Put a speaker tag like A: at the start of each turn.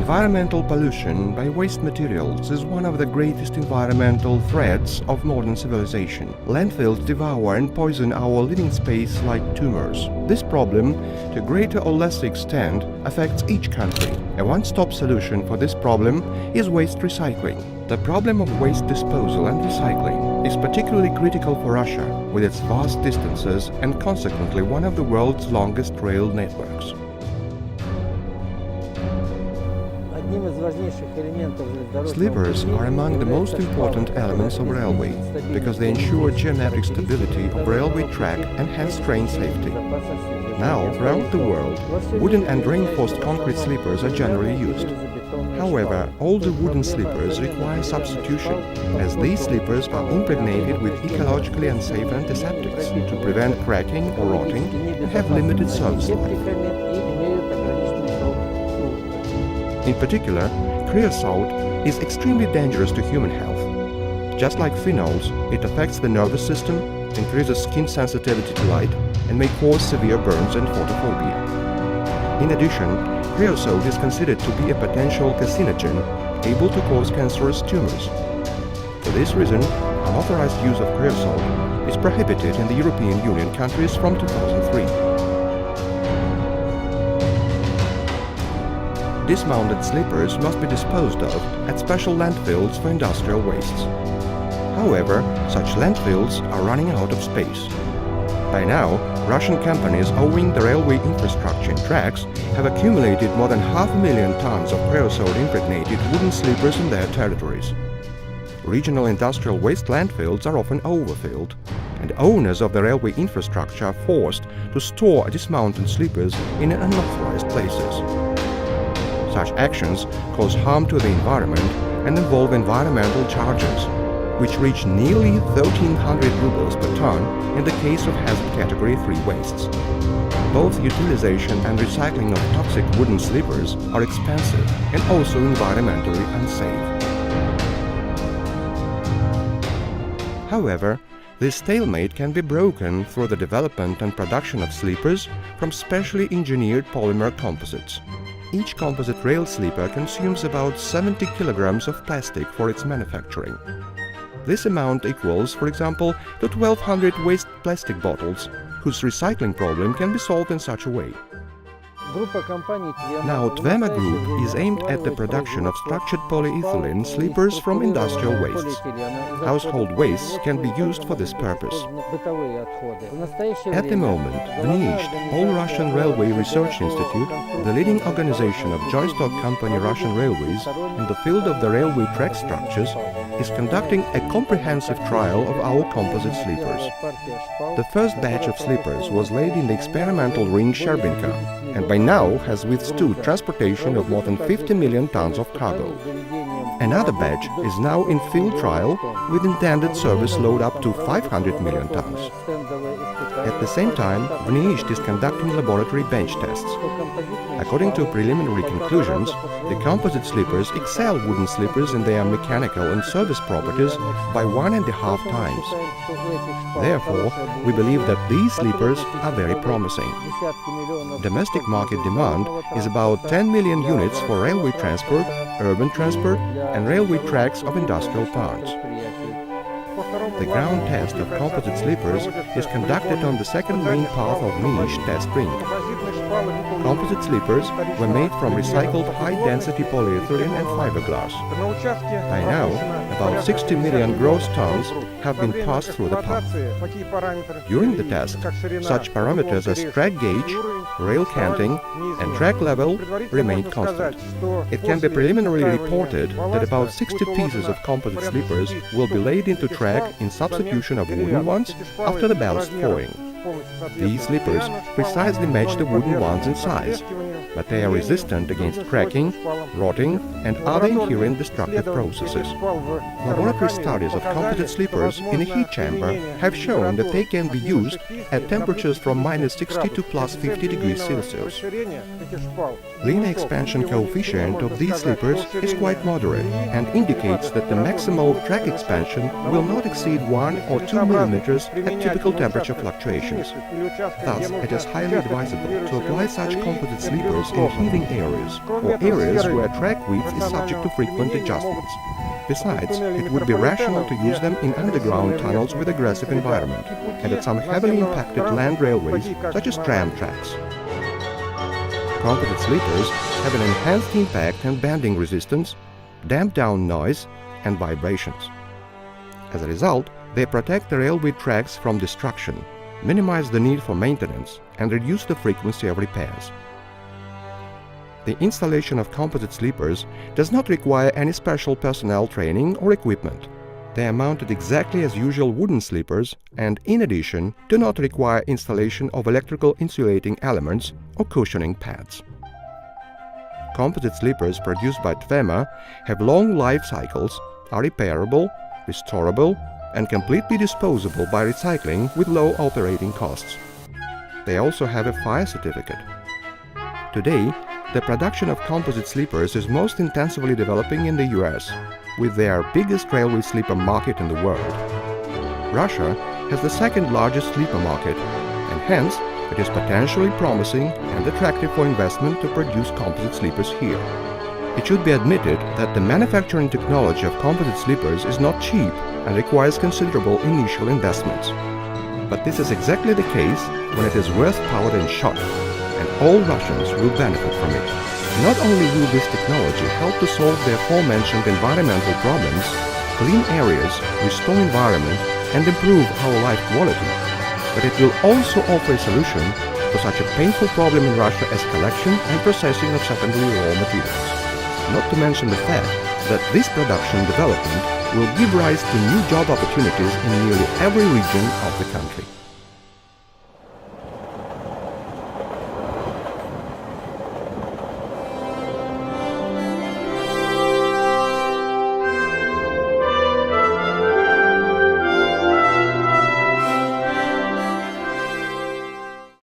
A: Environmental pollution by waste materials is one of the greatest environmental threats of modern civilization. Landfills devour and poison our living space like tumors. This problem, to greater or less extent, affects each country. A one-stop solution for this problem is waste recycling. The problem of waste disposal and recycling is particularly critical for Russia, with its vast distances and consequently one of the world's longest rail networks. Sleepers are among the most important elements of railway because they ensure geometric stability of railway track and hence train safety. Now, throughout the world, wooden and reinforced concrete sleepers are generally used. However, older wooden sleepers require substitution, as these sleepers are impregnated with ecologically unsafe antiseptics to prevent cracking or rotting and have limited service life. In particular, creosote is extremely dangerous to human health. Just like phenols, it affects the nervous system, increases skin sensitivity to light, and may cause severe burns and photophobia. In addition, creosote is considered to be a potential carcinogen able to cause cancerous tumors. For this reason, unauthorized use of creosote is prohibited in the European Union countries from 2003. Dismounted sleepers must be disposed of at special landfills for industrial wastes. However, such landfills are running out of space. By now, Russian companies owning the railway infrastructure and tracks have accumulated more than 500,000 tons of creosote-impregnated wooden sleepers in their territories. Regional industrial waste landfills are often overfilled, and owners of the railway infrastructure are forced to store dismounted sleepers in unauthorized places. Such actions cause harm to the environment and involve environmental charges, which reach nearly 1,300 rubles per ton in the case of hazard category 3 wastes. Both utilization and recycling of toxic wooden sleepers are expensive and also environmentally unsafe. However, this stalemate can be broken through the development and production of sleepers from specially engineered polymer composites. Each composite rail sleeper consumes about 70 kilograms of plastic for its manufacturing. This amount equals, for example, to 1,200 waste plastic bottles, whose recycling problem can be solved in such a way. Now, Tvema Group is aimed at the production of structured polyethylene sleepers from industrial wastes. Household wastes can be used for this purpose. At the moment, VNISHT, All-Russian Railway Research Institute, the leading organization of joint stock company Russian Railways in the field of the railway track structures, is conducting a comprehensive trial of our composite sleepers. The first batch of sleepers was laid in the experimental ring Sherbinka, and by now has withstood transportation of more than 50 million tons of cargo. Another batch is now in field trial with intended service load up to 500 million tons. At the same time, VNISHT is conducting laboratory bench tests. According to preliminary conclusions, the composite sleepers excel wooden sleepers in their mechanical and service properties by 1.5 times. Therefore, we believe that these sleepers are very promising. Domestic market demand is about 10 million units for railway transport, urban transport, and railway tracks of industrial parts. The ground test of composite sleepers is conducted on the second main path of VNISHT test ring. Composite sleepers were made from recycled high-density polyethylene and fiberglass. By now, about 60 million gross tons have been passed through the pump. During the test, such parameters as track gauge, rail canting, and track level remained constant. It can be preliminarily reported that about 60 pieces of composite sleepers will be laid into track in substitution of wooden ones after the ballast thawing. These sleepers precisely match the wooden ones in size, but they are resistant against cracking, rotting, and other inherent destructive processes. Laboratory studies of composite sleepers in a heat chamber have shown that they can be used at temperatures from -60 to +50 degrees Celsius. Linear expansion coefficient of these sleepers is quite moderate and indicates that the maximal track expansion will not exceed 1 or 2 millimeters at typical temperature fluctuations. Thus, it is highly advisable to apply such composite sleepers tunnels in heaving areas, or areas where track width is subject to frequent adjustments. Besides, it would be rational to use them in underground tunnels with aggressive environment, and at some heavily impacted land railways, such as tram tracks. Composite sleepers have an enhanced impact and bending resistance, damp down noise and vibrations. As a result, they protect the railway tracks from destruction, minimize the need for maintenance, and reduce the frequency of repairs. The installation of composite sleepers does not require any special personnel training or equipment. They are mounted exactly as usual wooden sleepers and, in addition, do not require installation of electrical insulating elements or cushioning pads. Composite sleepers produced by Tvema have long life cycles, are repairable, restorable, and completely disposable by recycling with low operating costs. They also have a fire certificate. Today, the production of composite sleepers is most intensively developing in the US, with their biggest railway sleeper market in the world. Russia has the second largest sleeper market, and hence it is potentially promising and attractive for investment to produce composite sleepers here. It should be admitted that the manufacturing technology of composite sleepers is not cheap and requires considerable initial investments. But this is exactly the case when it is worth powder than shot, and all Russians will benefit from it. Not only will this technology help to solve the aforementioned environmental problems, clean areas, restore environment, and improve our life quality, but it will also offer a solution for such a painful problem in Russia as collection and processing of secondary raw materials. Not to mention the fact that this production development will give rise to new job opportunities in nearly every region of the country.